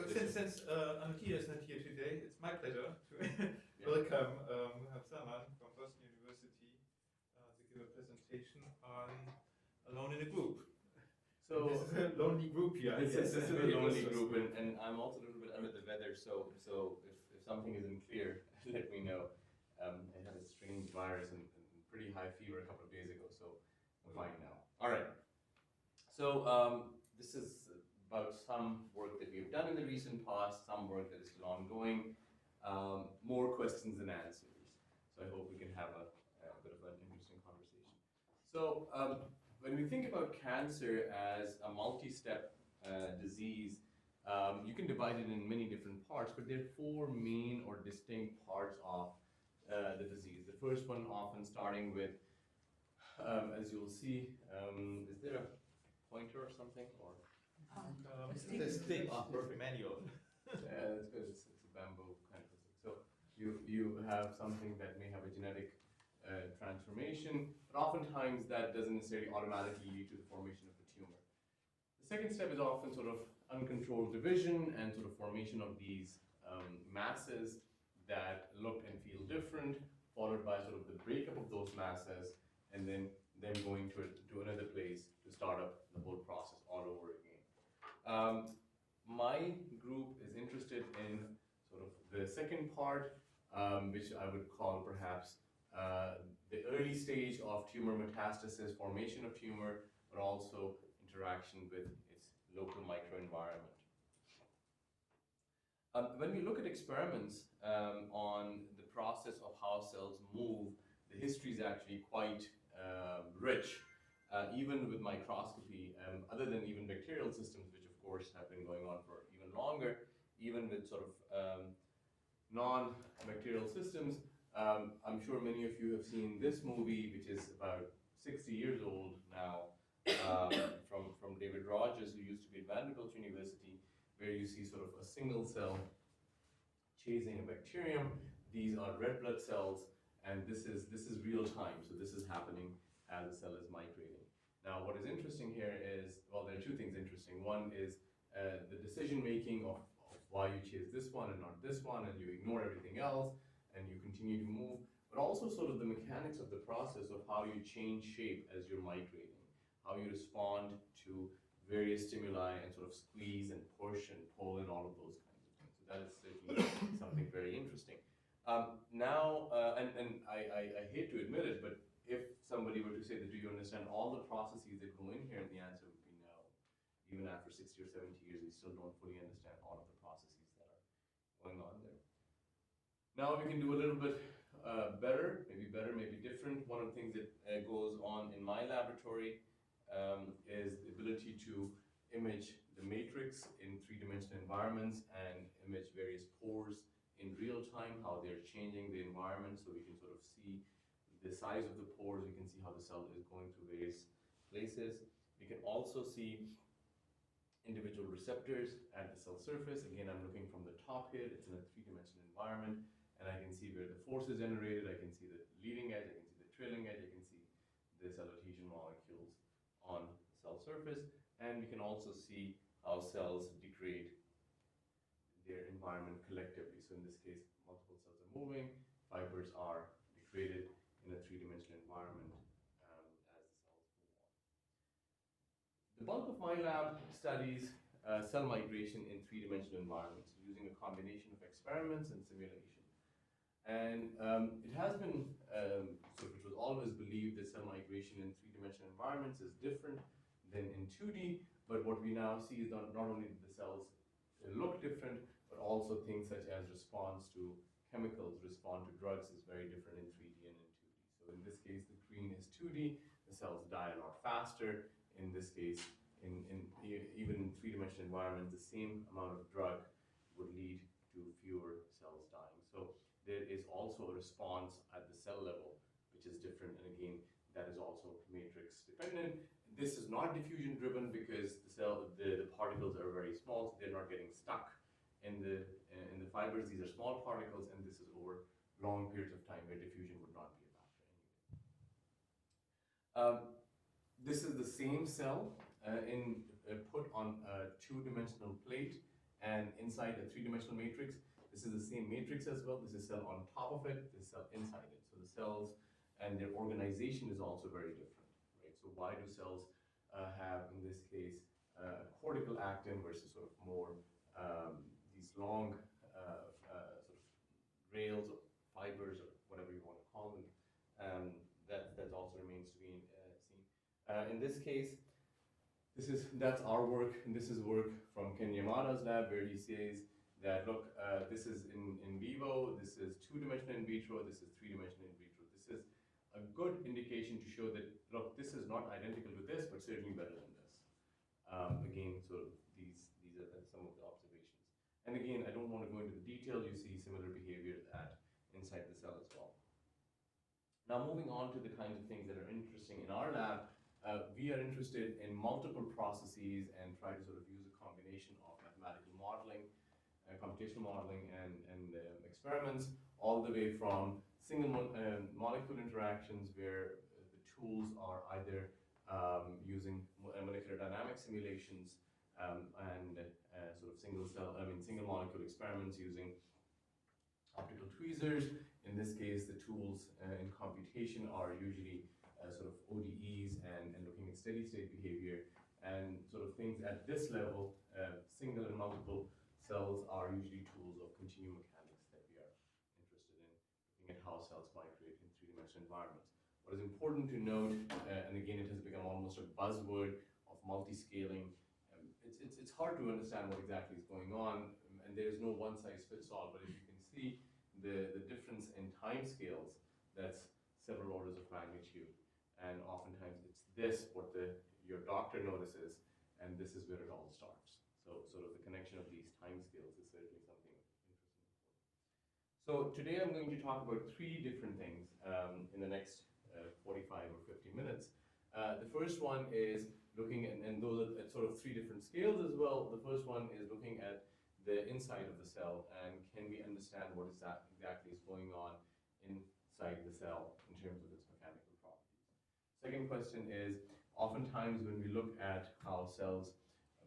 since Ankia is not here today, it's my pleasure to welcome Hatsaman from Boston University to give a presentation on Alone in a Group. So this is a lonely group here. This is a lonely group, and I'm also a little bit under the weather, so if something isn't clear, let me know. I had a strange virus and pretty high fever a couple of days ago, so I'm fine now. All right. So this is about some work that we've done in the recent past, some work that is still ongoing, more questions than answers. So I hope we can have a bit of an interesting conversation. So when we think about cancer as a multi-step disease, you can divide it in many different parts, but there are four main or distinct parts of the disease. The first one often starting with, as you'll see, is there a pointer or something? Or it's a stick. Oh, perfect. Manual. Yeah, that's good. It's a bamboo kind of thing. So you have something that may have a genetic transformation, but oftentimes that doesn't necessarily automatically lead to the formation of a tumor. The second step is often sort of uncontrolled division and sort of formation of these masses that look and feel different, followed by sort of the breakup of those masses, and then them going to another place to start up the whole process all over again. My group is interested in sort of the second part, which I would call perhaps the early stage of tumor metastasis, formation of tumor, but also interaction with its local microenvironment. When we look at experiments on the process of how cells move, the history is actually quite rich, even with microscopy, other than even bacterial systems, which of course have been going on for even longer, even with sort of non-bacterial systems. I'm sure many of you have seen this movie, which is about 60 years old now, from David Rogers, who used to be at Vanderbilt University, where you see sort of a single cell chasing a bacterium. These are red blood cells, and this is real time, so this is happening as the cell is migrating. Now, what is interesting here is, well, there are two things interesting. One is the decision making of why you chase this one and not this one, and you ignore everything else, and you continue to move, but also sort of the mechanics of the process of how you change shape as you're migrating, how you respond to various stimuli and sort of squeeze and push and pull and all of those kinds of things. So that is certainly something very interesting. Now, and I hate to admit it, but if somebody were to say that, do you understand all the processes that go in here, and the answer would be no. Even after 60 or 70 years, we still don't fully understand all of the processes that are going on there. Now we can do a little bit better, maybe different. One of the things that goes on in my laboratory is the ability to image the matrix in three-dimensional environments and image various pores in real time, how they're changing the environment, so we can sort of see the size of the pores, we can see how the cell is going through various places. We can also see individual receptors at the cell surface. Again, I'm looking from the top here, it's in a three-dimensional environment, and I can see where the force is generated, I can see the leading edge, I can see the trailing edge, I can see the cell adhesion molecules on the cell surface, and we can also see how cells degrade their environment collectively. So in this case, multiple cells are moving, fibers are degraded in a three-dimensional environment as the cells move on. The bulk of my lab studies cell migration in three-dimensional environments using a combination of experiments and simulation. And it has been, it was always believed that cell migration in three-dimensional environments is different than in 2D, but what we now see is not only do the cells look different, but also things such as response to chemicals, respond to drugs is very different in 3D and in 2D. So in this case, the green is 2D, the cells die a lot faster. In this case, even in three-dimensional environments, the same amount of drug would lead to fewer cells dying. So there is also a response at the cell level, which is different, and again, that is also matrix dependent. This is not diffusion driven because the particles are very small, so they're not getting stuck in the fibers. These are small particles, and this is over long periods of time where diffusion would not be a factor anyway. This is the same cell put on a two-dimensional plate, and inside a three-dimensional matrix. This is the same matrix as well. This is cell on top of it, this cell inside it. So the cells and their organization is also very different, right? So why do cells have, in this case, cortical actin versus sort of more these long sort of rails or fibers or whatever you want to call them? That also remains to be seen. In this case, that's our work, and this is work from Ken Yamada's lab, where he says that, look, this is in vivo, this is two-dimensional in vitro, this is three-dimensional in vitro. This is a good indication to show that, look, this is not identical to this, but certainly better than this. Again, so these are some of the observations. And again, I don't want to go into the detail. You see similar behavior inside the cell as well. Now, moving on to the kinds of things that are interesting in our lab, we are interested in multiple processes and try to sort of use a combination of mathematical modeling, computational modeling, and experiments, all the way from single molecule interactions where the tools are either using molecular dynamic simulations and sort of single molecule experiments using optical tweezers. In this case, the tools in computation are usually sort of ODEs and looking at steady state behavior, and sort of things at this level, single and multiple cells are usually tools of continuum mechanics that we are interested in, looking at how cells migrate in three-dimensional environments. What is important to note, and again it has become almost a buzzword of multi-scaling, it's hard to understand what exactly is going on, and there is no one-size-fits-all, but if you can see the difference in time scales, that's several orders of magnitude. And oftentimes it's this, what your doctor notices, and this is where it all starts. So sort of the connection of these time scales is certainly something interesting. So today I'm going to talk about three different things in the next 45 or 50 minutes. The first one is looking at, and those are at sort of three different scales as well. The first one is looking at the inside of the cell, and can we understand what exactly is going on inside the cell in terms of its mechanical properties. Second question is, oftentimes when we look at how cells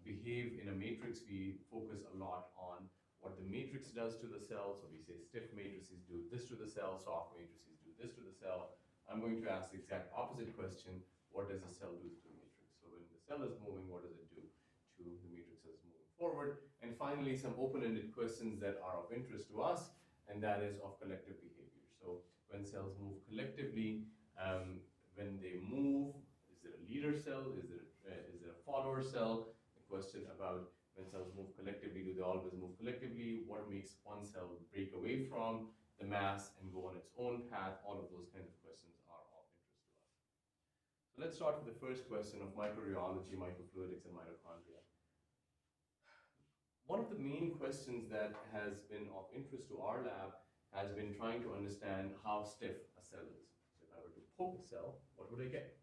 behave in a matrix, we focus a lot on what the matrix does to the cell. So we say stiff matrices do this to the cell, soft matrices do this to the cell. I'm going to ask the exact opposite question: what does the cell do to the matrix? So when the cell is moving, what does it do to the matrix as it's moving forward? And finally, some open-ended questions that are of interest to us, and that is of collective behavior. So when cells move collectively, when they move, is there a leader cell? Is there a follower cell? The question about when cells move collectively, do they always move collectively? What makes one cell break away from the mass and go on its own path? All of those kinds of questions are of interest to us. So let's start with the first question of microreology, microfluidics, and mitochondria. One of the main questions that has been of interest to our lab has been trying to understand how stiff a cell is. So if I were to poke a cell, what would I get?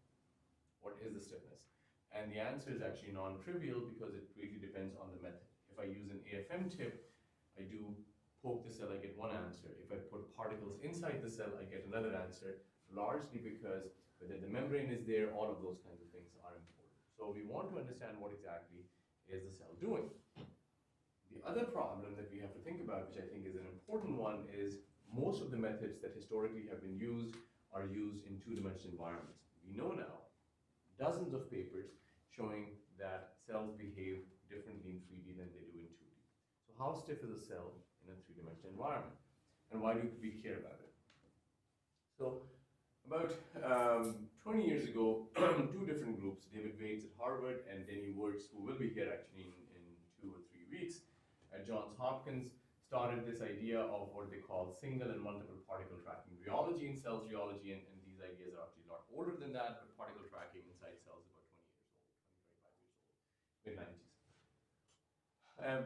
What is the stiffness? And the answer is actually non-trivial because it really depends on the method. If I use an AFM tip, I do poke the cell, I get one answer. If I put particles inside the cell, I get another answer, largely because whether the membrane is there, all of those kinds of things are important. So we want to understand what exactly is the cell doing. The other problem that we have to think about, which I think is an important one, is most of the methods that historically have been used are used in two-dimensional environments. We know now dozens of papers showing that cells behave differently in 3D than they do in 2D. So how stiff is a cell in a three-dimensional environment? And why do we care about it? So about 20 years ago, two different groups, David Waits at Harvard and Denny Wurtz, who will be here actually in 2 or 3 weeks, at Johns Hopkins, started this idea of what they call single and multiple particle tracking rheology in cells rheology, and these ideas are actually a lot older than that, but particle tracking inside cells is about 20 years old, 20, 25 years old, mid-90s.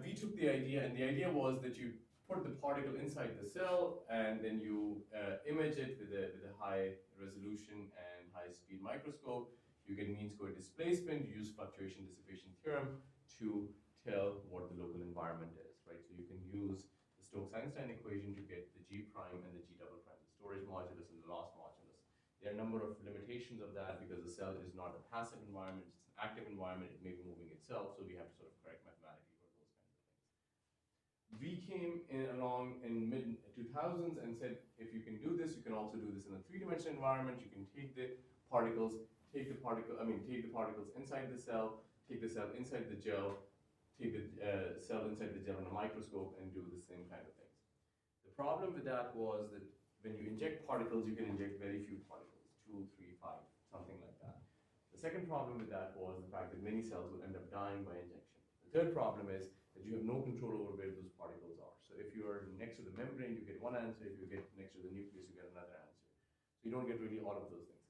We took the idea, and the idea was that you put the particle inside the cell, and then you image it with a high resolution and high speed microscope. You get mean square displacement, you use fluctuation dissipation theorem to tell what the local environment is, right? So you can use the Stokes-Einstein equation to get the G prime and the G double prime, the storage modulus and the loss modulus. There are a number of limitations of that because the cell is not a passive environment, it's an active environment, it may be moving itself, so we have to sort of correct mathematically for those kinds of things. we came along in mid 2000s and said, if you can do this, you can also do this in a three-dimensional environment. You can take the particles, take the particles inside the cell, take the cell inside the gel, take the cell inside the gel in a microscope, and do the same kind of things. The problem with that was that when you inject particles, you can inject very few particles, 2, 3, 5, something like that. The second problem with that was the fact that many cells will end up dying by injection. The third problem is that you have no control over where those particles are. So if you are next to the membrane, you get one answer. If you get next to the nucleus, you get another answer. So you don't get really all of those things.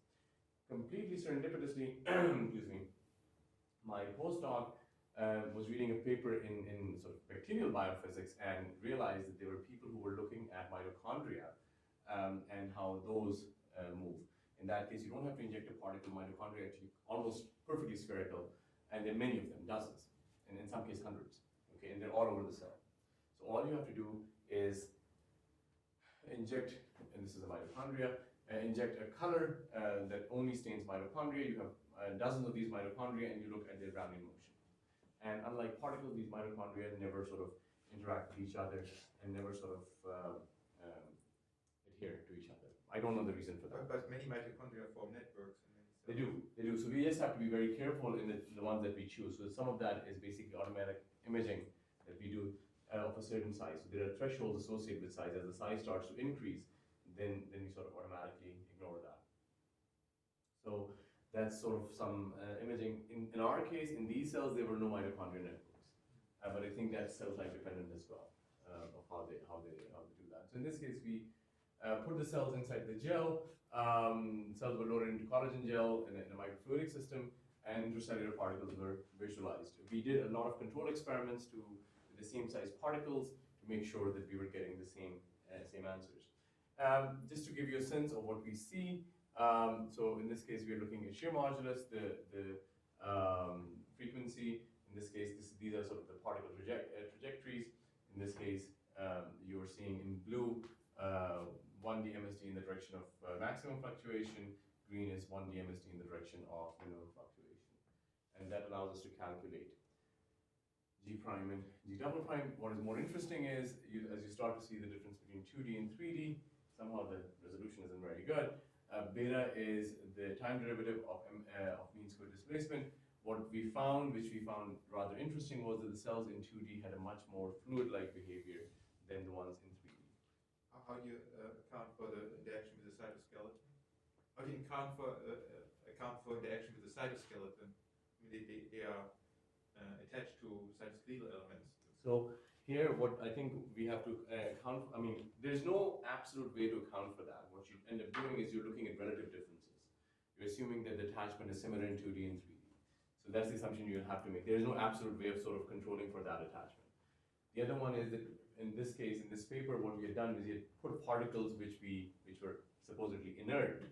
Completely serendipitously, excuse me, my postdoc was reading a paper in sort of bacterial biophysics and realized that there were people who were looking at mitochondria and how those move. In that case, you don't have to inject a particle. Mitochondria are actually almost perfectly spherical, and there are many of them, dozens, and in some cases hundreds. Okay, and they're all over the cell. So all you have to do is inject, and this is a mitochondria, inject a color that only stains mitochondria. You have dozens of these mitochondria, and you look at their rounding motion. And unlike particles, these mitochondria never sort of interact with each other and never sort of adhere to each other. I don't know the reason for that. But many mitochondria form networks. They do. So we just have to be very careful in the ones that we choose. So some of that is basically automatic imaging that we do of a certain size. So there are thresholds associated with size. As the size starts to increase, then we sort of automatically ignore that. So that's sort of some imaging. In our case, in these cells, there were no mitochondrial networks, but I think that's cell type dependent as well of how they do that. So in this case, we put the cells inside the gel. Cells were loaded into collagen gel in a microfluidic system, and intracellular particles were visualized. We did a lot of control experiments with the same size particles to make sure that we were getting the same answers. Just to give you a sense of what we see, so in this case, we are looking at shear modulus, the frequency. In this case, these are sort of the particle trajectories. In this case, you are seeing in blue 1D MSD in the direction of maximum fluctuation. Green is 1D MSD in the direction of minimum fluctuation. And that allows us to calculate G prime and G double prime. What is more interesting is, as you start to see the difference between 2D and 3D, somehow the resolution isn't very good. Beta is the time derivative of mean square displacement. What we found, which we found rather interesting, was that the cells in 2D had a much more fluid-like behavior than the ones in 3D. How do you account for the interaction with the cytoskeleton? How do you account for interaction with the cytoskeleton? I mean, they are attached to cytoskeletal elements. So here, what I think we have to account for, I mean, there's no absolute way to account for that. What you end up doing is you're looking at relative differences. You're assuming that the attachment is similar in 2D and 3D. So that's the assumption you have to make. There is no absolute way of sort of controlling for that attachment. The other one is that in this case, in this paper, what we had done is we had put particles which were supposedly inert,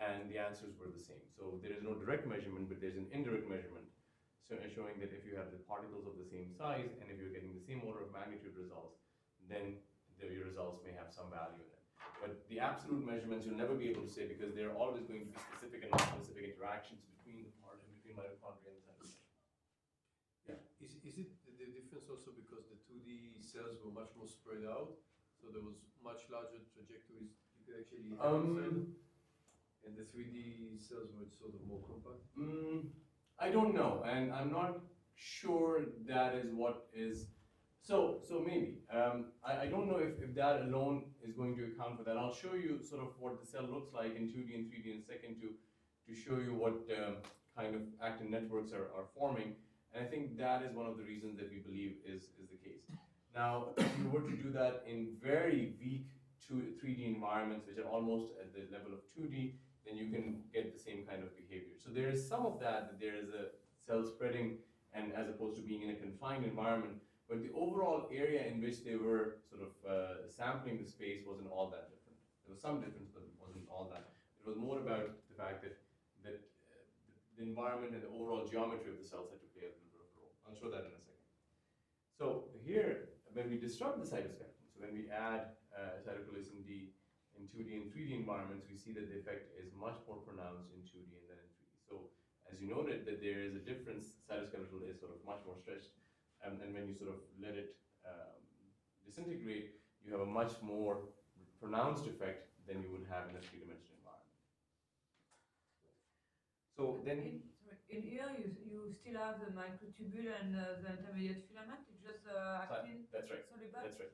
and the answers were the same. So there is no direct measurement, but there's an indirect measurement, so showing that if you have the particles of the same size and if you're getting the same order of magnitude results, then your results may have some value in it. But the absolute measurements you'll never be able to say, because there are always going to be specific and non-specific interactions between mitochondria and cytoplasm. Yeah. Is it the difference also because the 2D cells were much more spread out, so there was much larger trajectories you could actually have inside, and the 3D cells were sort of more compact? I don't know, and I'm not sure that is what is. So maybe. I don't know if that alone is going to account for that. I'll show you sort of what the cell looks like in 2D and 3D in a second to show you what kind of actin networks are forming. And I think that is one of the reasons that we believe is the case. Now, if you were to do that in very weak 3D environments, which are almost at the level of 2D, then you can get the same kind of behavior. So there is some of that there is a cell spreading, and as opposed to being in a confined environment, but the overall area in which they were sort of sampling the space wasn't all that different. There was some difference, but it wasn't all that. It was more about the fact that the environment and the overall geometry of the cells had to play a little bit of a role. I'll show that in a second. So here, when we disrupt the cytoskeleton, so when we add cytochrolism D in 2D and 3D environments, we see that the effect is much more pronounced in 2D and then in 3D. So as you noted, that there is a difference, cytoskeletal is sort of much more stretched, and when you sort of let it disintegrate, you have a much more pronounced effect than you would have in a three-dimensional environment. So then, in here you still have the microtubule and the intermediate filament. It's just actin. that's right. Soluble. That's right.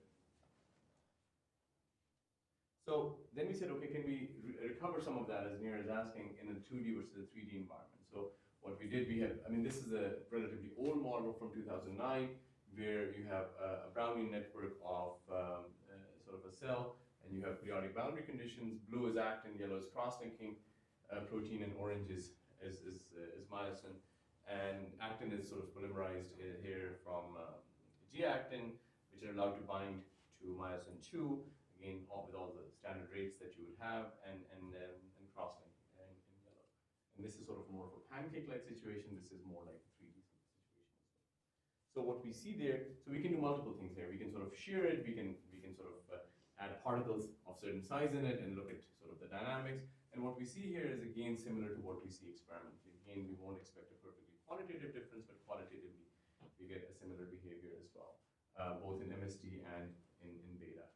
So then we said, okay, can we recover some of that, as Nir is asking, in a 2D versus a 3D environment? So what we did, this is a relatively old model from 2009, where you have a Brownian network of sort of a cell, and you have periodic boundary conditions. Blue is actin, yellow is cross-linking protein, and orange is myosin. And actin is sort of polymerized here from G-actin, which are allowed to bind to myosin 2, again, with all the standard rates that you would have, and crosslink in yellow. And this is sort of more of a pancake-like situation. This is more like a 3D situation. So what we see there, so we can do multiple things here. We can sort of shear it. We can sort of add particles of certain size in it and look at sort of the dynamics. And what we see here is again similar to what we see experimentally. Again, we won't expect a perfectly quantitative difference, but qualitatively we get a similar behavior as well, both in MST and in beta.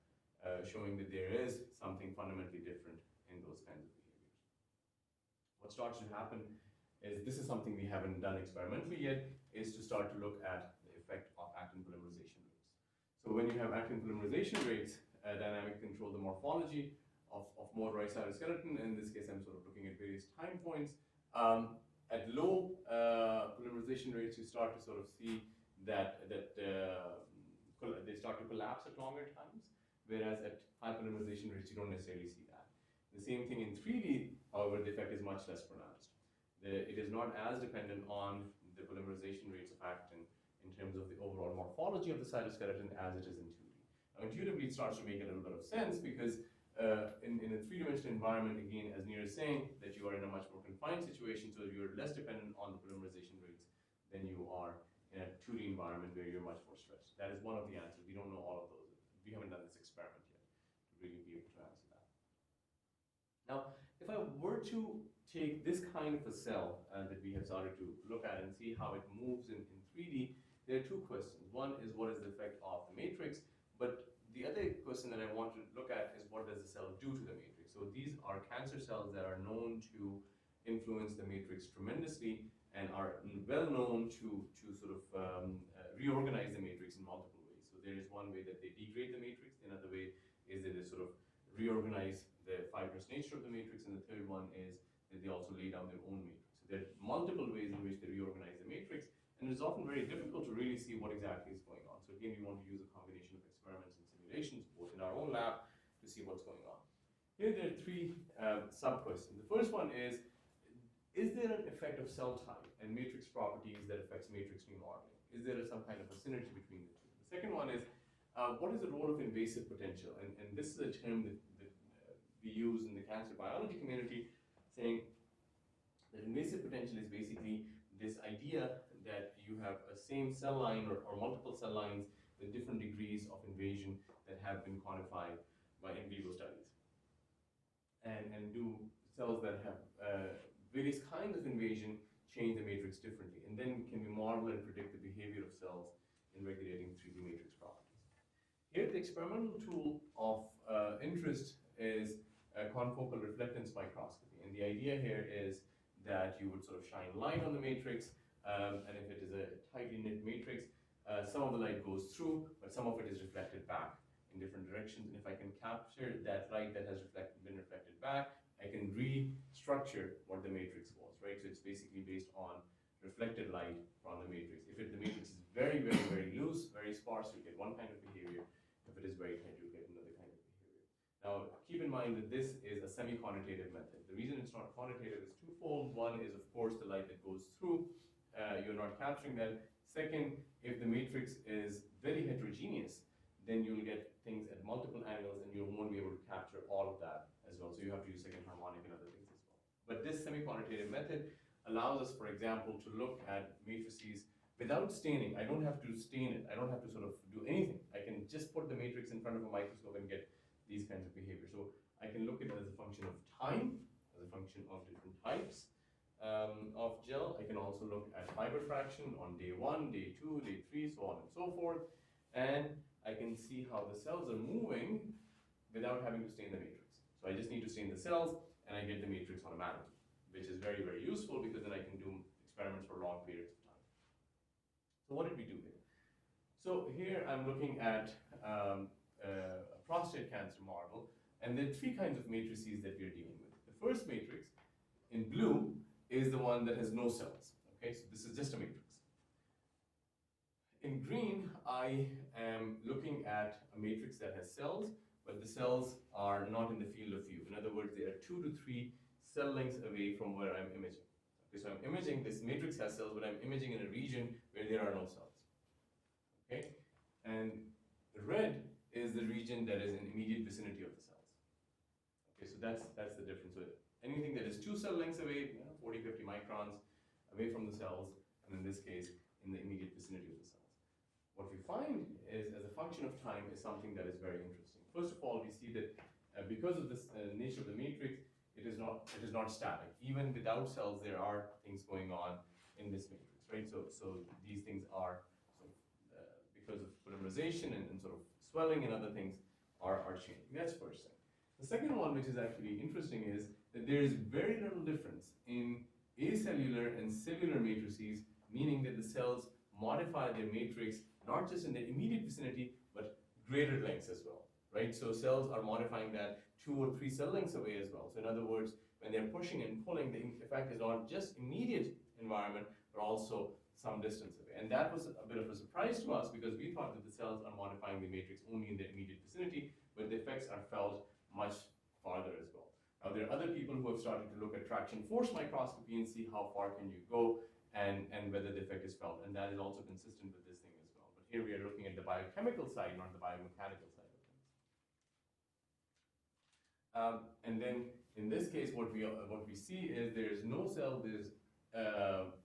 Showing that there is something fundamentally different in those kinds of behaviors. What starts to happen is, this is something we haven't done experimentally yet, is to start to look at the effect of actin polymerization rates. So when you have actin polymerization rates, dynamic control the morphology of motorized cytoskeleton. In this case, I'm sort of looking at various time points. At low polymerization rates, you start to sort of see that they start to collapse at longer times. Whereas at high polymerization rates, you don't necessarily see that. The same thing in 3D, however, the effect is much less pronounced. It is not as dependent on the polymerization rates of actin in terms of the overall morphology of the cytoskeleton as it is in 2D. Now, intuitively, it starts to make a little bit of sense, because in a three-dimensional environment, again, as Nir is saying, that you are in a much more confined situation, so you're less dependent on the polymerization rates than you are in a 2D environment where you're much more stretched. That is one of the answers. We don't know all of those. We haven't done this experiment yet to really be able to answer that. Now, if I were to take this kind of a cell that we have started to look at and see how it moves in 3D, there are two questions. One is, what is the effect of the matrix? But the other question that I want to look at is, what does the cell do to the matrix? So these are cancer cells that are known to influence the matrix tremendously and are well known to sort of reorganize the matrix in multiple. There is one way that they degrade the matrix. Another way is that they sort of reorganize the fibrous nature of the matrix. And the third one is that they also lay down their own matrix. So there are multiple ways in which they reorganize the matrix. And it's often very difficult to really see what exactly is going on. So again, we want to use a combination of experiments and simulations, both in our own lab, to see what's going on. Here there are three sub-questions. The first one is there an effect of cell type and matrix properties that affects matrix remodeling? Is there some kind of a synergy between the two? The second one is, what is the role of invasive potential? And this is a term that we use in the cancer biology community, saying that invasive potential is basically this idea that you have a same cell line or multiple cell lines with different degrees of invasion that have been quantified by in vivo studies. And do cells that have various kinds of invasion change the matrix differently? And then can we model and predict the behavior of cells in regulating 3D matrix properties? Here, the experimental tool of interest is confocal reflectance microscopy. And the idea here is that you would sort of shine light on the matrix, and if it is a tightly knit matrix, some of the light goes through, but some of it is reflected back in different directions. And if I can capture that light that has been reflected back, I can restructure what the matrix was, right? So it's basically based on reflected light from the matrix. If the matrix is very, very, very loose, very sparse, you get one kind of behavior. If it is very tight, you get another kind of behavior. Now, keep in mind that this is a semi-quantitative method. The reason it's not quantitative is twofold. One is, of course, the light that goes through. You're not capturing that. Second, if the matrix is very heterogeneous, then you'll get things at multiple angles, and you won't be able to capture all of that as well. So you have to use second harmonic and other things as well. But this semi-quantitative method allows us, for example, to look at matrices without staining. I don't have to stain it. I don't have to sort of do anything. I can just put the matrix in front of a microscope and get these kinds of behavior. So I can look at it as a function of time, as a function of different types of gel. I can also look at fiber fraction on day 1, day 2, day 3, so on and so forth. and I can see how the cells are moving without having to stain the matrix. So I just need to stain the cells, and I get the matrix automatically, which is very, very useful because then I can do experiments for long periods of time. So what did we do here? So here I'm looking at a prostate cancer model, and there are three kinds of matrices that we're dealing with. The first matrix in blue is the one that has no cells. Okay, so this is just a matrix. In green, I am looking at a matrix that has cells, but the cells are not in the field of view. In other words, they are 2 to 3 cell lengths away from where I'm imaging. Okay, so I'm imaging, this matrix has cells, but I'm imaging in a region where there are no cells. Okay, and red is the region that is in immediate vicinity of the cells. Okay, so that's the difference. So anything that is 2 cell lengths away, 40, 50 microns away from the cells, and in this case, in the immediate vicinity of the cells. What we find is, as a function of time, is something that is very interesting. First of all, we see that because of this nature of the matrix, it is not static. Even without cells, there are things going on in this matrix, right? So these things are sort of, because of polymerization and sort of swelling and other things are changing. That's first thing. The second one, which is actually interesting, is that there is very little difference in acellular and cellular matrices, meaning that the cells modify their matrix not just in the immediate vicinity, but greater lengths as well, right? So cells are modifying that 2 or 3 cell lengths away as well. So in other words, when they're pushing and pulling, the effect is not just immediate environment, but also some distance away. And that was a bit of a surprise to us because we thought that the cells are modifying the matrix only in the immediate vicinity, but the effects are felt much farther as well. Now, there are other people who have started to look at traction force microscopy and see how far can you go and whether the effect is felt. And that is also consistent with this thing as well. But here we are looking at the biochemical side, not the biomechanical side of things. And then in this case, what we see is there is no cell. There is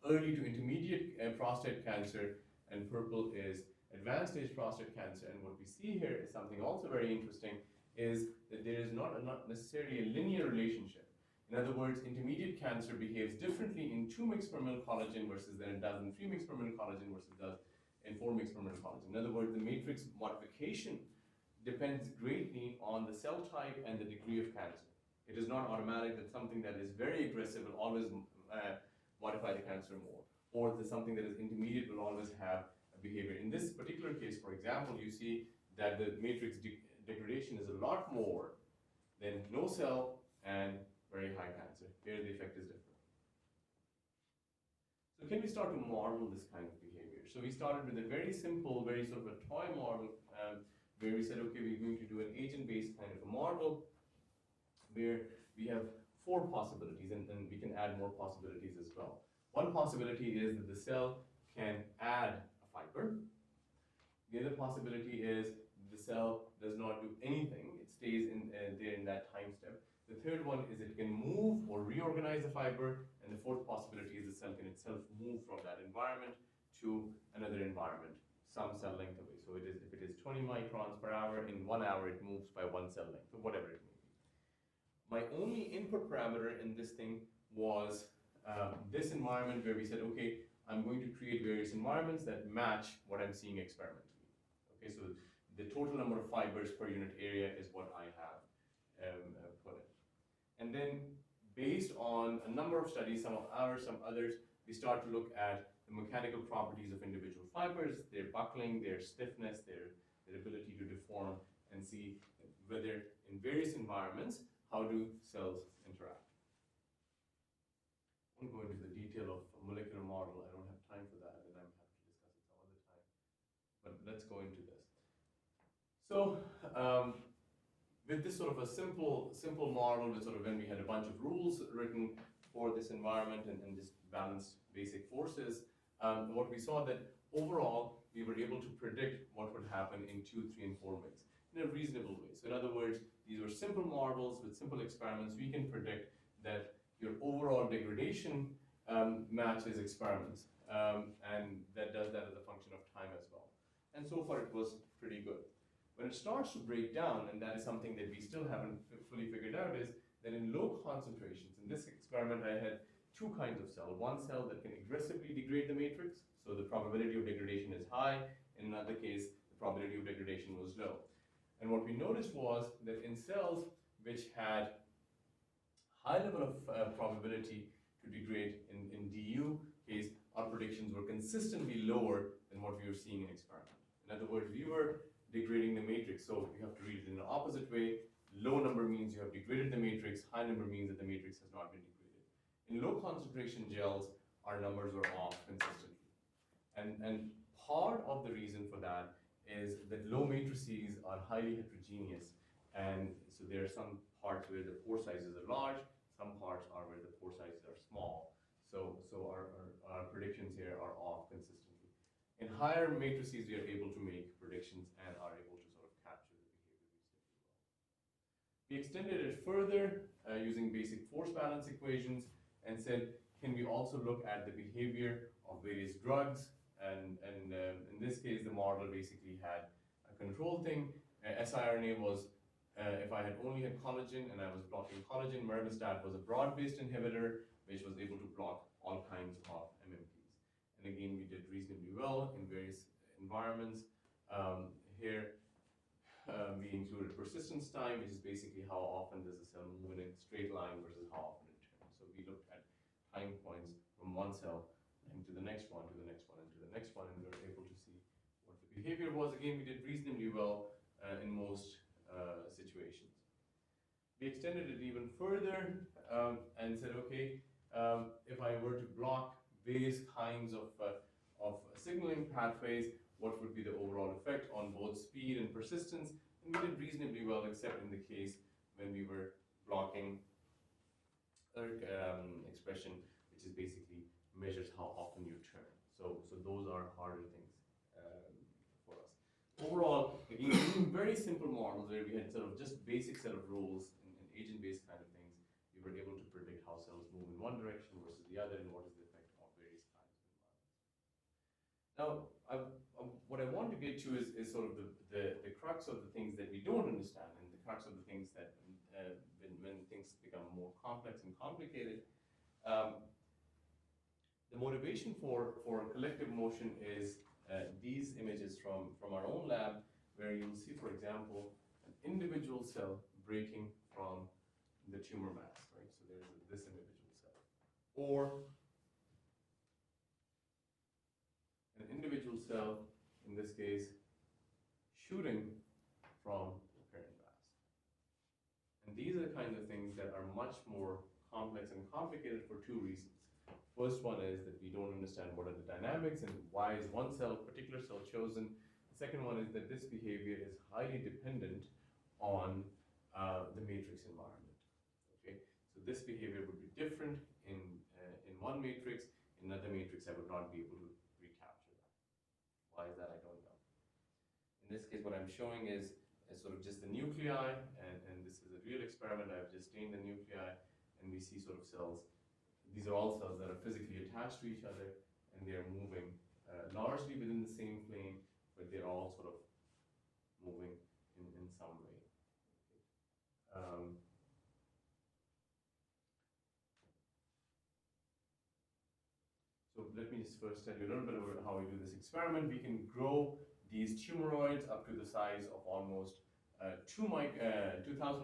early to intermediate prostate cancer, and purple is advanced stage prostate cancer. And what we see here is something also very interesting, is that there is not necessarily a linear relationship. In other words, intermediate cancer behaves differently in 2 mg per mil collagen versus than it does in 3 mg per mil collagen versus does in 4 mg per mil collagen. In other words, the matrix modification depends greatly on the cell type and the degree of cancer. It is not automatic that something that is very aggressive will always modify the cancer more, or that something that is intermediate will always have a behavior. In this particular case, for example, you see that the matrix degradation is a lot more than no cell and very high cancer. Here the effect is different. So can we start to model this kind of behavior? So we started with a very simple, very sort of a toy model where we said, okay, we're going to do an agent-based kind of a model where we have 4 possibilities, and we can add more possibilities as well. One possibility is that the cell can add a fiber. The other possibility is the cell does not do anything. It stays in there in that time step. The third one is it can move or reorganize the fiber. And the fourth possibility is the cell can itself move from that environment to another environment, some cell length away. So it is, if it is 20 microns per hour, in 1 hour it moves by 1 cell length, or whatever it may be. My only input parameter in this thing was this environment where we said, okay, I'm going to create various environments that match what I'm seeing experimentally. Okay, so the total number of fibers per unit area is what I have put in. And then based on a number of studies, some of ours, some others, we start to look at the mechanical properties of individual fibers, their buckling, their stiffness, their ability to deform, and see whether in various environments, how do cells interact. I won't go into the detail of a molecular model. I don't have time for that, and I'm happy to discuss it some other time. But let's go into this. So, with this sort of a simple model, with sort of when we had a bunch of rules written for this environment and just balanced basic forces, what we saw that overall we were able to predict what would happen in 2, 3, and 4 mgs in a reasonable way. So in other words, these were simple models with simple experiments. We can predict that your overall degradation matches experiments, and that does that as a function of time as well. And so far it was pretty good. When it starts to break down, and that is something that we still haven't fully figured out, is that in low concentrations, in this experiment I had 2 kinds of cell. One cell that can aggressively degrade the matrix, so the probability of degradation is high. In another case, the probability of degradation was low. And what we noticed was that in cells which had high level of probability to degrade in DU case, our predictions were consistently lower than what we were seeing in experiment. In other words, we were degrading the matrix, so you have to read it in the opposite way. Low number means you have degraded the matrix, high number means that the matrix has not been degraded. In low concentration gels, our numbers were off consistently. And part of the reason for that is that low matrices are highly heterogeneous, and so there are some parts where the pore sizes are large, some parts are where the pore sizes are small. So our predictions here are off consistently. In higher matrices, we are able to make predictions and are able to sort of capture the behavior reasonably well. We extended it further using basic force balance equations and said, can we also look at the behavior of various drugs? And in this case, the model basically had a control thing. siRNA was, if I had only had collagen and I was blocking collagen, mirabestat was a broad-based inhibitor, which was able to block all kinds of MMPs. And again, we did reasonably well in various environments. Here, we included persistence time, which is basically how often does a cell move in a straight line versus how often it turns. So we looked at time points from one cell and to the next one, to the next one, and to the next one, and we were able to see what the behavior was. Again, we did reasonably well in most situations. We extended it even further and said, okay, if I were to block various kinds of signaling pathways, what would be the overall effect on both speed and persistence? And we did reasonably well, except in the case when we were blocking expression, which is basically measures how often you turn. So those are harder things for us. Overall, again, using very simple models where we had sort of just basic set of rules and agent-based kind of things, we were able to predict how cells move in one direction versus the other and what is the effect of various kinds of environments. Now, what I want to get to is sort of the crux of the things that we don't understand and the crux of the things that when things become more complex and complicated. The motivation for collective motion is these images from our own lab, where you'll see, for example, an individual cell breaking from the tumor mass, right? So there's this individual cell. Or an individual cell, in this case, shooting from the parent mass. And these are the kinds of things that are much more complex and complicated for two reasons. First one is that we don't understand what are the dynamics and why is one cell, particular cell chosen. The second one is that this behavior is highly dependent on the matrix environment. Okay, so this behavior would be different in one matrix. In another matrix, I would not be able to recapture that. Why is that? I don't know. In this case, what I'm showing is sort of just the nuclei, and this is a real experiment. I've just stained the nuclei, and we see sort of cells. These are all cells that are physically attached to each other, and they are moving largely within the same plane, but they're all sort of moving in some way. So let me just first tell you a little bit about how we do this experiment. We can grow these tumoroids up to the size of almost 2,000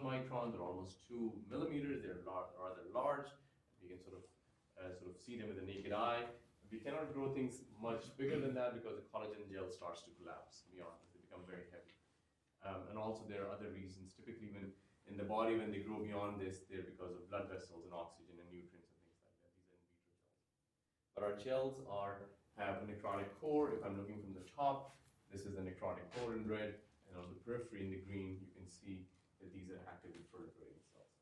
microns, or almost 2 millimeters. They're rather large. We can sort of see them with the naked eye. We cannot grow things much bigger than that because the collagen gel starts to collapse beyond it. They become very heavy. And also there are other reasons. Typically when in the body, when they grow beyond this, they're because of blood vessels and oxygen and nutrients and things like that. These are in vitro cells. But our gels have a necrotic core. If I'm looking from the top, this is the necrotic core in red, and on the periphery in the green, you can see that these are actively proliferating cells.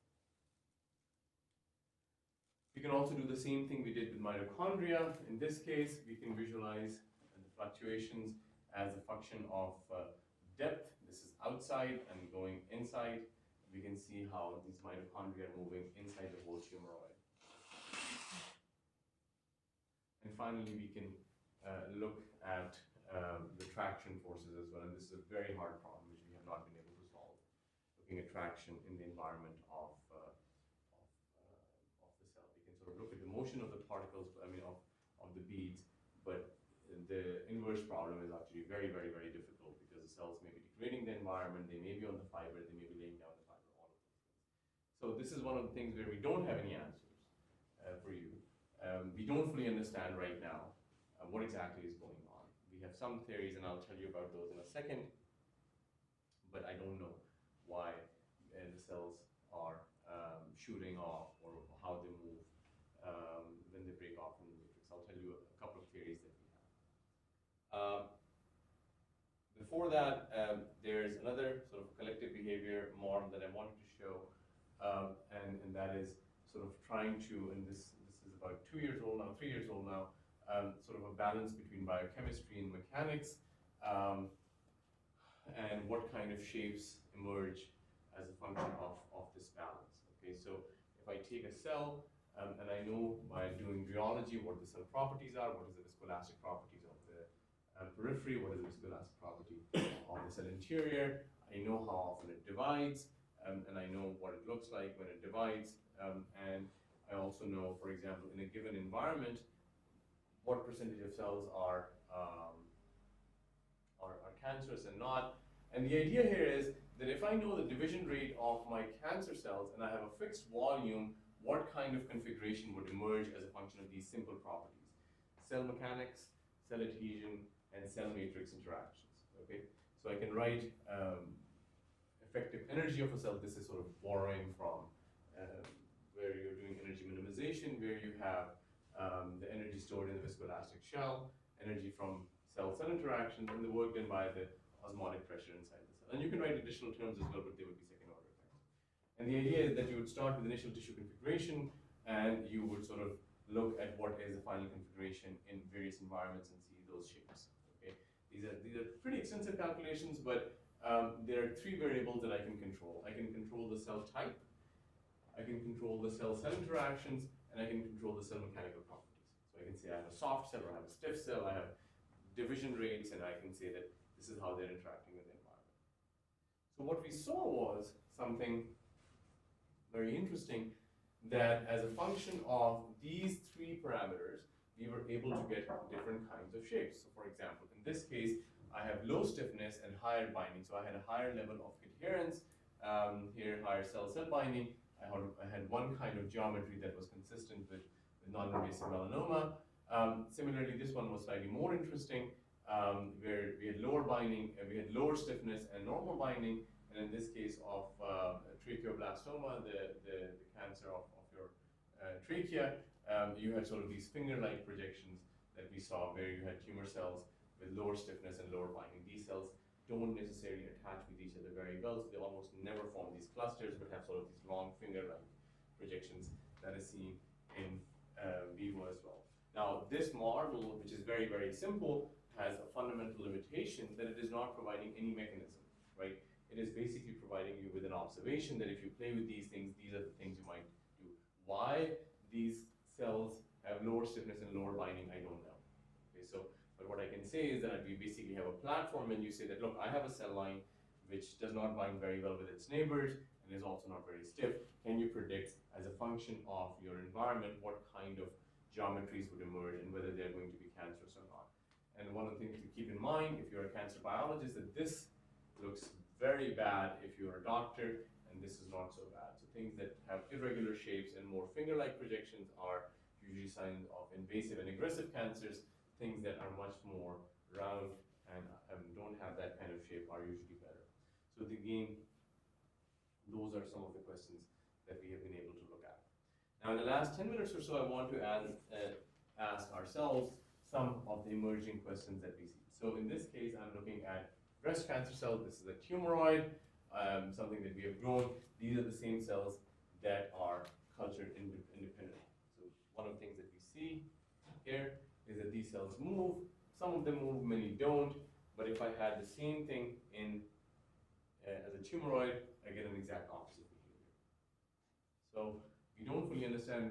We can also do the same thing we did with mitochondria. In this case, we can visualize the fluctuations as a function of depth. This is outside and going inside. We can see how these mitochondria are moving inside the whole tumoroid. And finally, we can look at the traction forces as well. And this is a very hard problem, which we have not been able to solve. Looking at traction in the environment of the cell. We can sort of look at the motion of the particles, of the beads, but the inverse problem is actually very, very, very difficult because the cells may be degrading the environment, they may be on the fiber, they may be laying down the fiber, all of those things. So this is one of the things where we don't have any answers for you. We don't fully understand right now what exactly is going on. We have some theories, and I'll tell you about those in a second, but I don't know why the cells are shooting off or how they move when they break off from the matrix. I'll tell you a couple of theories that we have. Before that, there's another sort of collective behavior model that I wanted to show, and that is sort of trying to, and this is about 2 years old now, 3 years old now, sort of a balance between biochemistry and mechanics, and what kind of shapes emerge as a function of this balance. Okay, so if I take a cell, and I know by doing rheology what the cell properties are, what is the viscoelastic properties of the periphery, what is the viscoelastic property of the cell interior, I know how often it divides, and I know what it looks like when it divides, and I also know, for example, in a given environment, what percentage of cells are cancerous and not. And the idea here is that if I know the division rate of my cancer cells and I have a fixed volume, what kind of configuration would emerge as a function of these simple properties? Cell mechanics, cell adhesion, and cell matrix interactions. Okay, so I can write effective energy of a cell. This is sort of borrowing from where you're doing energy minimization, where you have the energy stored in the viscoelastic shell, energy from cell-cell interactions, and the work done by the osmotic pressure inside the cell. And you can write additional terms as well, but they would be second-order effects. And the idea is that you would start with initial tissue configuration, and you would sort of look at what is the final configuration in various environments and see those shapes. Okay, these are pretty extensive calculations, but there are 3 variables that I can control. I can control the cell type, I can control the cell-cell interactions, and I can control the cell mechanical properties. So I can say I have a soft cell or I have a stiff cell, I have division rates, and I can say that this is how they're interacting with the environment. So what we saw was something very interesting, that as a function of these 3 parameters, we were able to get different kinds of shapes. So for example, in this case, I have low stiffness and higher binding. So I had a higher level of adherence, here higher cell-cell binding. I had one kind of geometry that was consistent with non-invasive melanoma. Similarly, this one was slightly more interesting, where we had lower binding, we had lower stiffness and normal binding, and in this case of tracheoblastoma, the cancer of your trachea, you had sort of these finger-like projections that we saw, where you had tumor cells with lower stiffness and lower binding. These cells don't necessarily attach with each other very well, so they almost never form these clusters, but have sort of these long finger-like projections that is seen in vivo as well. Now, this model, which is very, very simple, has a fundamental limitation that it is not providing any mechanism, right? It is basically providing you with an observation that if you play with these things, these are the things you might do. Why these cells have lower stiffness and lower binding, I don't know. Okay, so, but what I can say is that we basically have a platform, and you say that, look, I have a cell line which does not bind very well with its neighbors and is also not very stiff. Can you predict, as a function of your environment, what kind of geometries would emerge and whether they're going to be cancerous or not? And one of the things to keep in mind, if you're a cancer biologist, that this looks very bad if you're a doctor, and this is not so bad. So things that have irregular shapes and more finger-like projections are usually signs of invasive and aggressive cancers. Things that are much more round and don't have that kind of shape are usually better. So again, those are some of the questions that we have been able to look at. Now in the last 10 minutes or so, I want to ask ourselves some of the emerging questions that we see. So in this case, I'm looking at breast cancer cells. This is a tumoroid, something that we have grown. These are the same cells that are cultured independently. So one of the things that we see here is that these cells move. Some of them move, many don't. But if I had the same thing in as a tumoroid, I get an exact opposite behavior. So we don't fully understand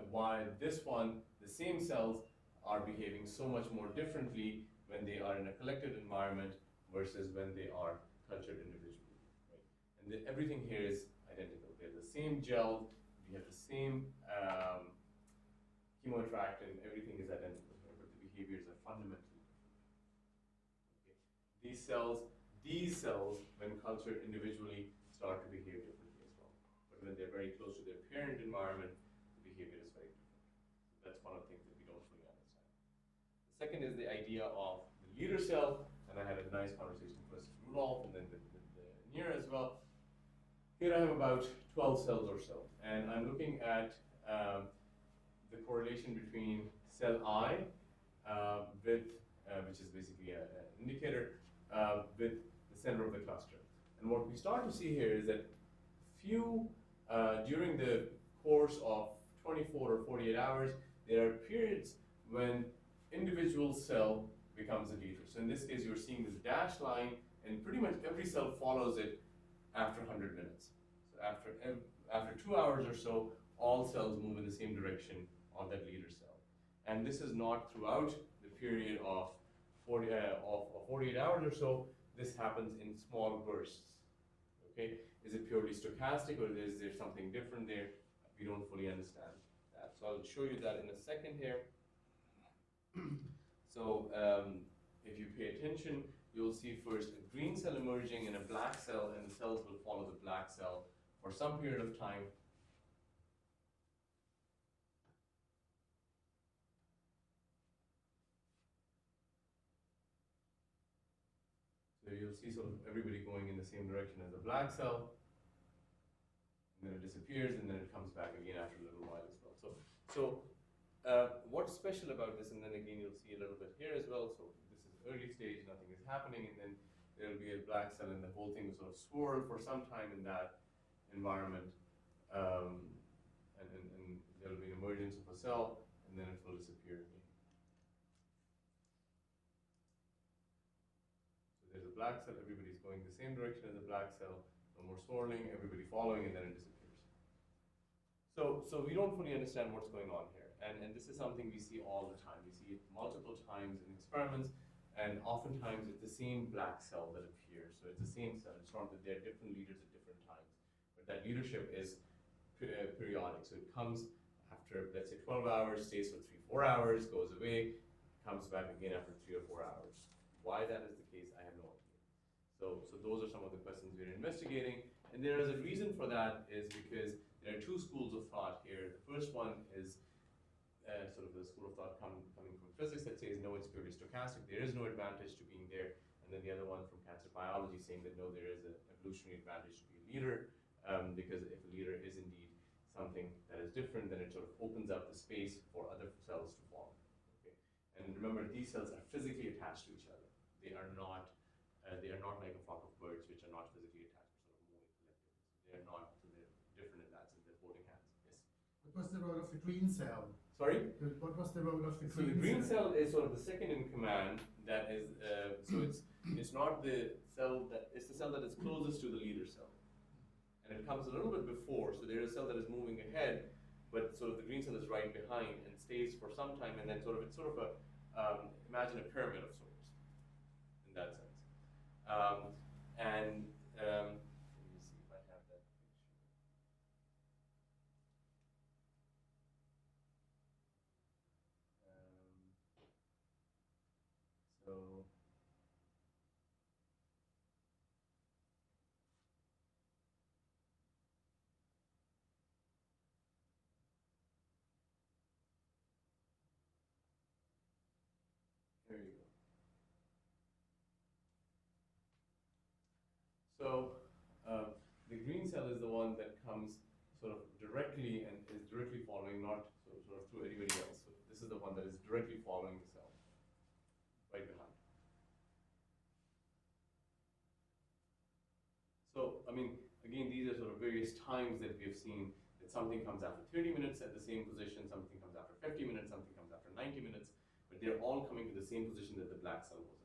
why this one, the same cells, are behaving so much more differently when they are in a collected environment versus when they are cultured individually. Right? And everything here is identical. They're the same gel, we have the same chemoattractant, everything is identical, but the behaviors are fundamentally different. Okay. These cells these cells, when cultured individually, start to behave differently as well. But when they're very close to their parent environment, the behavior is very different. That's one of the things that we don't fully understand. The second is the idea of the leader cell, and I had a nice conversation first with Rudolph and then with Nir as well. Here I have about 12 cells or so, and I'm looking at the correlation between cell I which is basically an indicator, with the center of the cluster. And what we start to see here is that during the course of 24 or 48 hours, there are periods when individual cell becomes a leader. So in this case, you're seeing this dashed line, and pretty much every cell follows it after 100 minutes. So after 2 hours or so, all cells move in the same direction of that leader cell. And this is not throughout the period of 48 hours or so. This happens in small bursts. Okay, is it purely stochastic, or is there something different there? We don't fully understand that. So I'll show you that in a second here. So if you pay attention, you'll see first a green cell emerging and a black cell, and the cells will follow the black cell for some period of time. So you'll see sort of everybody going in the same direction as the black cell, and then it disappears, and then it comes back again after a little while as well. So what's special about this, and then again you'll see a little bit here as well. So this is early stage, nothing is happening, and then there'll be a black cell, and the whole thing will sort of swirl for some time in that environment, and there'll be an emergence of a cell, and then it will disappear again. So there's a black cell, everybody's going the same direction as the black cell, no more swirling, everybody following, and then it disappears. So we don't fully understand what's going on here, and this is something we see all the time. We see it multiple times in experiments, and oftentimes it's the same black cell that appears. So it's the same cell. It's not that they're different leaders at different times, but that leadership is periodic. So it comes after, let's say, 12 hours, stays for 3-4 hours, goes away, comes back again after 3 or 4 hours. Why that is the case, I have no idea. So those are some of the questions we're investigating, and there is a reason for that, is because there are two schools of thought here. The first one is sort of the school of thought coming from physics that says, no, it's purely stochastic, there is no advantage to being there. And then the other one from cancer biology saying that no, there is an evolutionary advantage to be a leader, because if a leader is indeed something that is different, then it sort of opens up the space for other cells to form. Okay? And remember, these cells are physically attached to each other. They are not like a flock of birds which are not physically attached, sort of moving collectively. They are not, so they're different in that sense. They're holding hands. Yes. What was the role of the green cell? Sorry? What was the role of the green cell? So the green cell is sort of the second in command. That is, so it's not the cell it's the cell that is closest to the leader cell, and it comes a little bit before. So there is a cell that is moving ahead, but sort of the green cell is right behind and stays for some time, and then it's sort of a imagine a pyramid of sorts in that sense. Let me see if I have that picture. So here you go. So the green cell is the one that comes sort of directly and is directly following, not sort of through anybody else. So this is the one that is directly following the cell, right behind. So, I mean, again, these are sort of various times that we have seen that something comes after 30 minutes at the same position, something comes after 50 minutes, something comes after 90 minutes, but they're all coming to the same position that the black cell was in.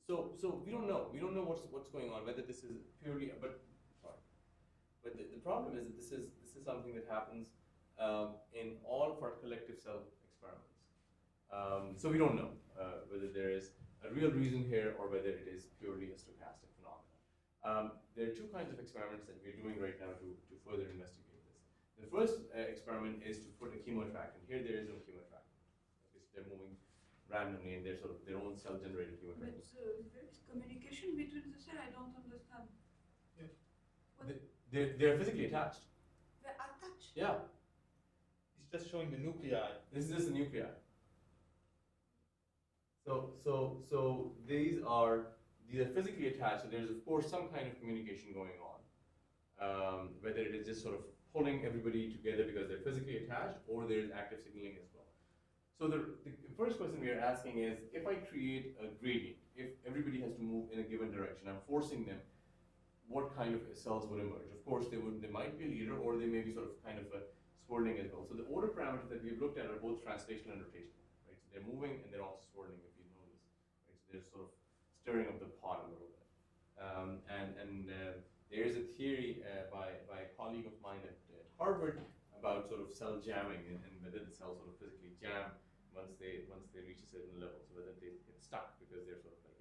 So we don't know. We don't know what's going on, whether this is purely, but the problem is that this is something that happens in all of our collective cell experiments. So we don't know whether there is a real reason here or whether it is purely a stochastic phenomenon. There are two kinds of experiments that we're doing right now to further investigate this. The first experiment is to put a chemoattractant. Here there is no chemoattractant. Okay, so they're moving randomly, and they're sort of their own cell-generated human But proteins. there is communication between the cell. I don't understand. They're physically attached. They're attached. Yeah, He's just showing the nuclei. this is just the nuclei. So these are physically attached. So there's of course some kind of communication going on, whether it is just sort of pulling everybody together because they're physically attached, or there's active signaling as well. So the first question we are asking is, if I create a gradient, if everybody has to move in a given direction, I'm forcing them, what kind of cells would emerge? Of course, they might be a leader, or they may be sort of kind of swirling as well. So the order parameters that we've looked at are both translational and rotational, right? So they're moving and they're also swirling, if you notice, right? So they're sort of stirring up the pot a little bit. There is a theory by a colleague of mine at Harvard about sort of cell jamming and whether the cells sort of physically jam once they reach a certain level. So whether they get stuck because they're sort of like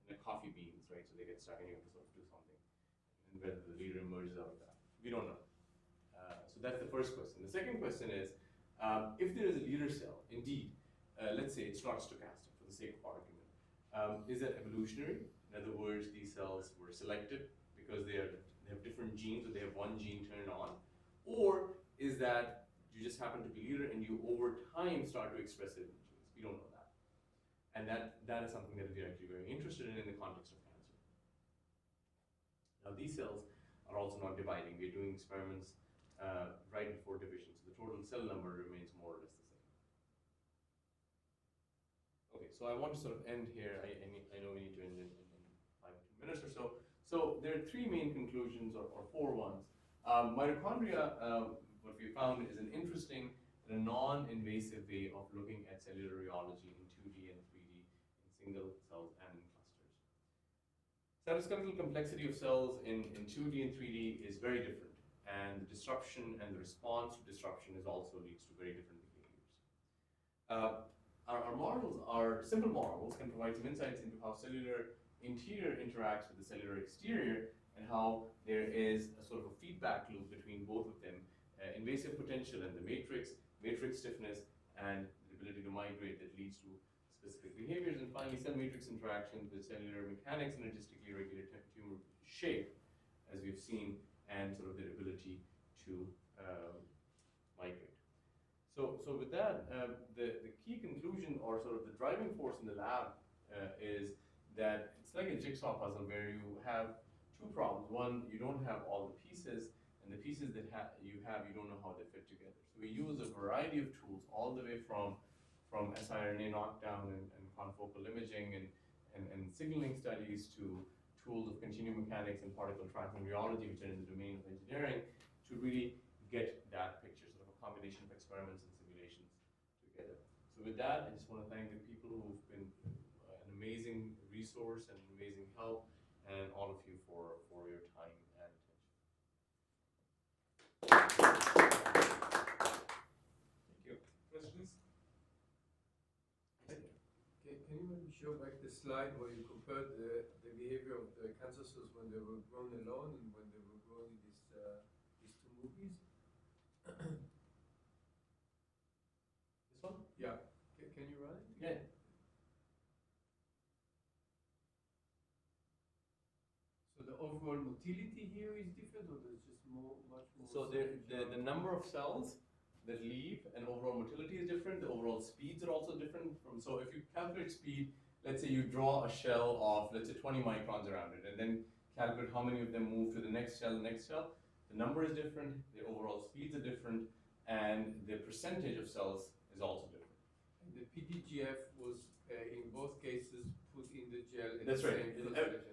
in a coffee beans, right? So they get stuck and you have to sort of do something. And whether the leader emerges out of that, we don't know. So that's the first question. The second question is, if there is a leader cell, indeed, let's say it's not stochastic for the sake of argument, is that evolutionary? In other words, these cells were selected because they have different genes, or they have one gene turned on, or is that you just happen to be leader and you over time start to express it in genes? We don't know that, and that is something that we're actually very interested in the context of cancer. Now these cells are also not dividing. We're doing experiments right before division, so the total cell number remains more or less the same. Okay, so I want to sort of end here. I know we need to end in 2 minutes or so. So there are three main conclusions, or four ones. Mitochondria, what we found, is an interesting and a non-invasive way of looking at cellular rheology in 2D and 3D, in single cells and in clusters. Cytoskeletal complexity of cells in 2D and 3D is very different, and the disruption and the response to disruption also leads to very different behaviors. Our models, our simple models, can provide some insights into how cellular interior interacts with the cellular exterior, and how there is a sort of a feedback loop between both of them, invasive potential and the matrix stiffness, and the ability to migrate that leads to specific behaviors, and finally cell matrix interactions with cellular mechanics synergistically regulate tumor shape, as we've seen, and sort of their ability to migrate. So with that, the key conclusion, or sort of the driving force in the lab, is that it's like a jigsaw puzzle where you have two problems. One, you don't have all the pieces, and the pieces that you don't know how they fit together. So we use a variety of tools, all the way from siRNA knockdown and confocal imaging and signaling studies, to tools of continuum mechanics and particle tracking rheology, which are in the domain of engineering, to really get that picture, sort of a combination of experiments and simulations together. So with that, I just want to thank the people who've been an amazing resource and amazing help, and all of you for your time and attention. Thank you. Questions? Can you maybe show back the slide where you compared the behavior of the cancer cells when they were grown alone and when they were grown in these two movies? This one? Yeah. Can you run it? Yeah. So the overall motility here is different, or there's just much more? So the number of cells that leave and overall motility is different. The overall speeds are also different. So if you calculate speed, let's say you draw a shell of, let's say, 20 microns around it, and then calculate how many of them move to the next shell, the number is different, the overall speeds are different, and the percentage of cells is also different. And the PDGF was, in both cases, put in the gel in That's the right. same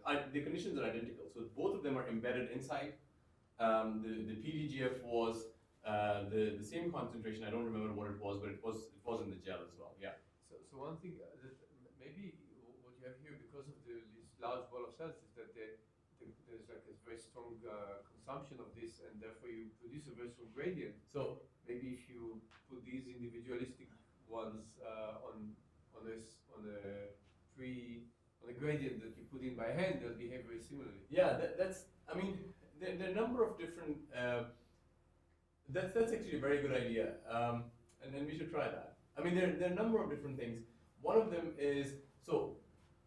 concentration. The conditions are identical. So both of them are embedded inside. The PDGF was the same concentration. I don't remember what it was, but it was in the gel as well. Yeah. So one thing that maybe what you have here, because of this large ball of cells, is that there's like a very strong consumption of this, and therefore you produce a very strong gradient. So maybe if you put these individualistic ones on a gradient that you put in by hand, they'll behave very similarly. Yeah, that's. I mean, there are a number of different. That's actually a very good idea, and we should try that. I mean, there are a number of different things. One of them is, so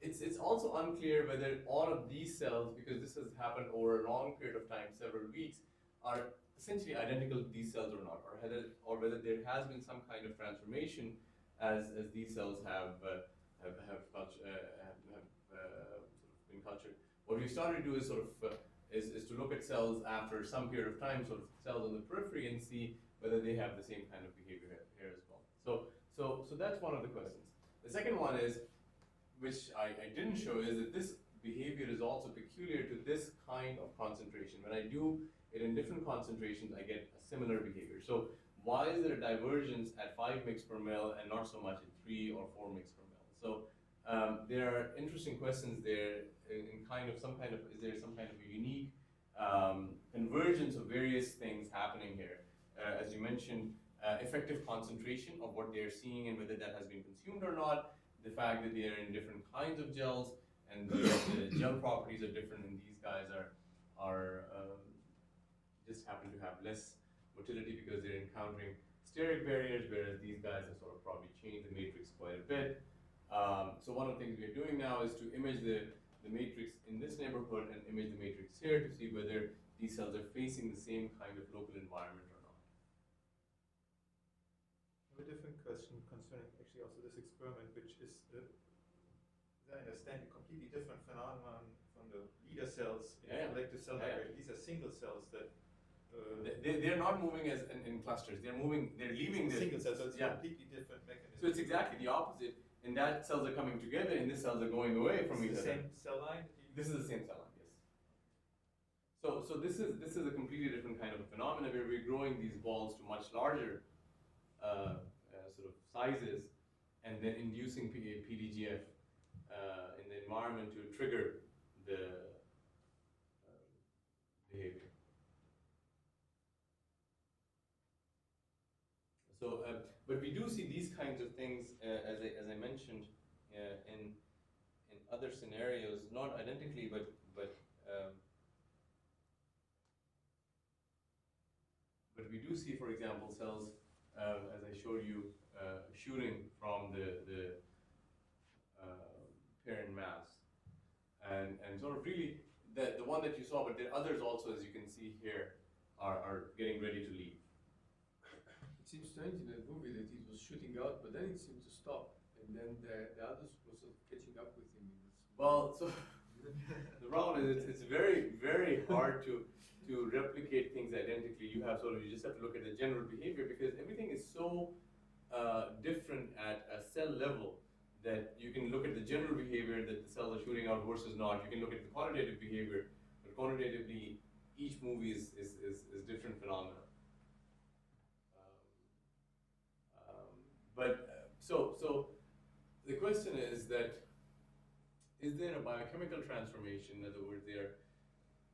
it's also unclear whether all of these cells, because this has happened over a long period of time, several weeks, are essentially identical to these cells or not, or whether there has been some kind of transformation as these cells have been cultured. What we started to do is sort of is to look at cells after some period of time, sort of cells on the periphery, and see whether they have the same kind of behavior here as well. So that's one of the questions. The second one is, which I didn't show, is that this behavior is also peculiar to this kind of concentration. When I do it in different concentrations, I get a similar behavior. So why is there a divergence at 5 mg per ml and not so much at 3 or 4 mg per ml? So there are interesting questions there in kind of is there some kind of a unique convergence of various things happening here? As you mentioned, effective concentration of what they're seeing and whether that has been consumed or not, the fact that they are in different kinds of gels and the gel properties are different, and these guys are just happen to have less motility because they're encountering steric barriers, whereas these guys have sort of probably changed the matrix quite a bit. So one of the things we're doing now is to image the matrix in this neighborhood and image the matrix here to see whether these cells are facing the same kind of local environment or not. I have a different question concerning actually also this experiment, which is, as I understand, a completely different phenomenon from the leader cells in collective cell migration. These are single cells that they're not moving as in clusters. They're leaving the single cells, so it's a completely different mechanism. So it's exactly the opposite. In that, cells are coming together, in this, cells are going away from each other. Same cell line? This is the same cell line, yes. So this is a completely different kind of phenomenon where we're growing these balls to much larger sort of sizes, and then inducing PDGF in the environment to trigger the behavior. So, but we do see these kinds of things, as I mentioned, in other scenarios, not identically, but we do see, for example, cells, as I showed you, shooting from the parent mass, and sort of really the one that you saw, but there are others also, as you can see here, are getting ready to leave. It seems strange in that movie that he was shooting out, but then it seemed to stop, and then the others were sort of catching up with him. Well, so the problem is it's very, very hard to replicate things identically. You just have to look at the general behavior, because everything is so different at a cell level that you can look at the general behavior that the cells are shooting out versus not. You can look at the quantitative behavior, but quantitatively, each movie is different phenomena. So the question is that, is there a biochemical transformation? In other words, they are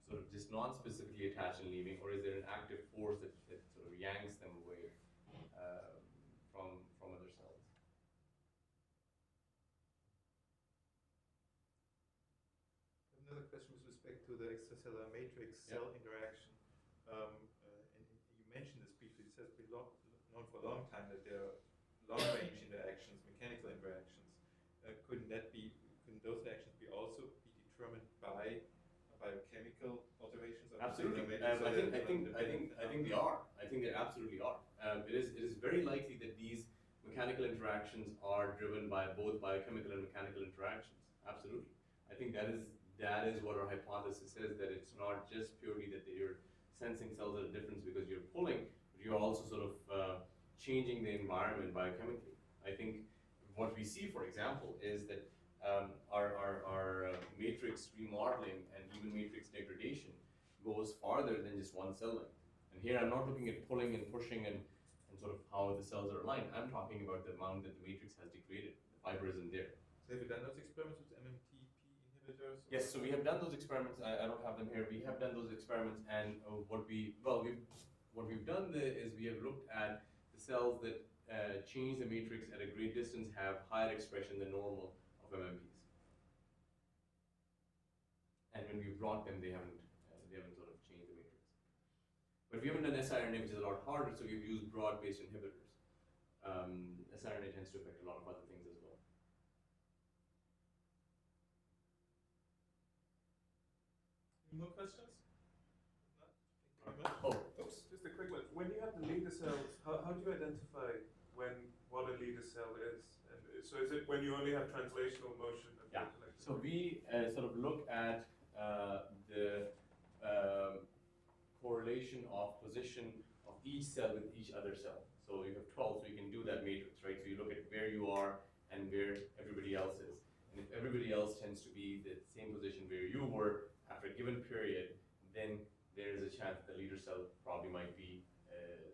sort of just non-specifically attached and leaving, or is there an active force that sort of yanks them away from other cells? Another question with respect to the extracellular matrix cell interaction. And you mentioned this briefly. It has been known for a long time that there are long-range interactions, mechanical interactions. Couldn't those reactions be also be determined by biochemical alterations of Absolutely. the I think they are. I think they absolutely are. It is very likely that these mechanical interactions are driven by both biochemical and mechanical interactions. Absolutely. I think that is what our hypothesis is, that it's not just purely that you're sensing cells at a difference because you're pulling, but you're also sort of changing the environment biochemically. I think what we see, for example, is that our matrix remodeling and even matrix degradation goes farther than just one cell length. And here I'm not looking at pulling and pushing and sort of how the cells are aligned. I'm talking about the amount that the matrix has degraded. The fiber isn't there. So have you done those experiments with MMTP inhibitors? Yes, so we have done those experiments. I don't have them here. We have done those experiments, and what we've done there is we have looked at the cells that change the matrix at a great distance have higher expression than normal of MMPs. And when we brought them, they haven't sort of changed the matrix. But we haven't done siRNA, which is a lot harder, so we've used broad-based inhibitors. siRNA tends to affect a lot of other things as well. questions? Not? Thank you very much. Oh, Oops, just a quick one. When you have the leader cells, how do you identify what a leader cell is? And so is it when you only have translational motion? Of Yeah. the collective? So we sort of look at the correlation of position of each cell with each other cell. So you have 12, so you can do that matrix, right? So you look at where you are and where everybody else is. And if everybody else tends to be the same position where you were after a given period, then there is a chance the leader cell probably might be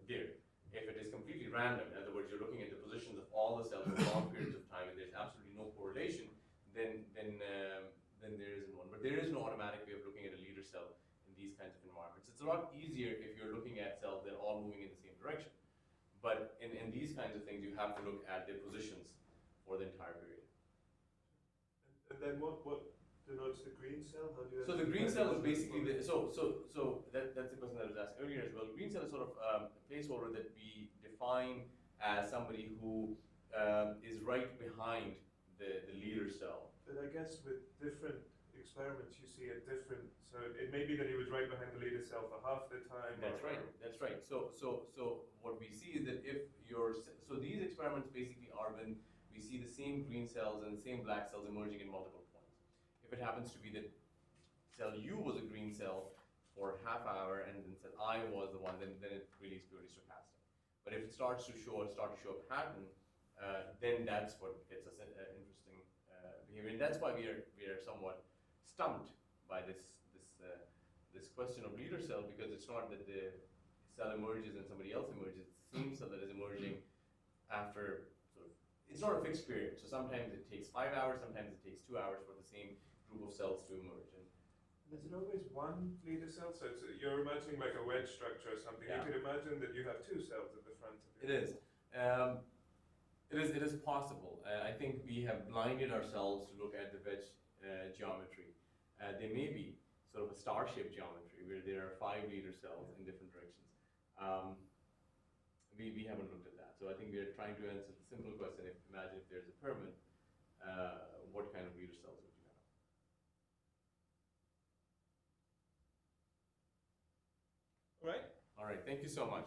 there. If it is completely random, in other words, you're looking at the positions of all the cells for long periods of time and there's absolutely no correlation, then there isn't one. But there is no automatic way of looking at a leader cell in these kinds of environments. It's a lot easier if you're looking at cells that are all moving in the same direction. But in these kinds of things, you have to look at their positions for the entire period. And then what denotes the green cell? How do you? So the green cell is basically the. That's the question that was asked earlier as well. Green cell is sort of a placeholder that we define as somebody who is right behind the leader cell. But I guess with different experiments, you see a different. So it may be that he was right behind the leader cell for half the time. That's right. That's right. So what we see is that if these experiments basically are when we see the same green cells and the same black cells emerging in multiple points. If it happens to be that cell U was a green cell for half hour and then cell I was the one, then it really is purely stochastic. But if it starts to show a pattern, then that's what gets us interesting behavior, and that's why we are somewhat stumped by this question of leader cell, because it's not that the cell emerges and somebody else emerges. It's the same cell that is emerging after it's not a fixed period. So sometimes it takes 5 hours, sometimes it takes 2 hours for the same group of cells to emerge. And is it always one leader cell? So you're imagining like a wedge structure or something. Yeah. You could imagine that you have two cells at the front of it is. It is possible. I think we have blinded ourselves to look at the wedge geometry. There may be sort of a star-shaped geometry where there are 5 leader cells in different directions. We haven't looked at that. So I think we are trying to answer the simple question, imagine if there's a pyramid, what kind of leader cells would you have? All right. All right, thank you so much.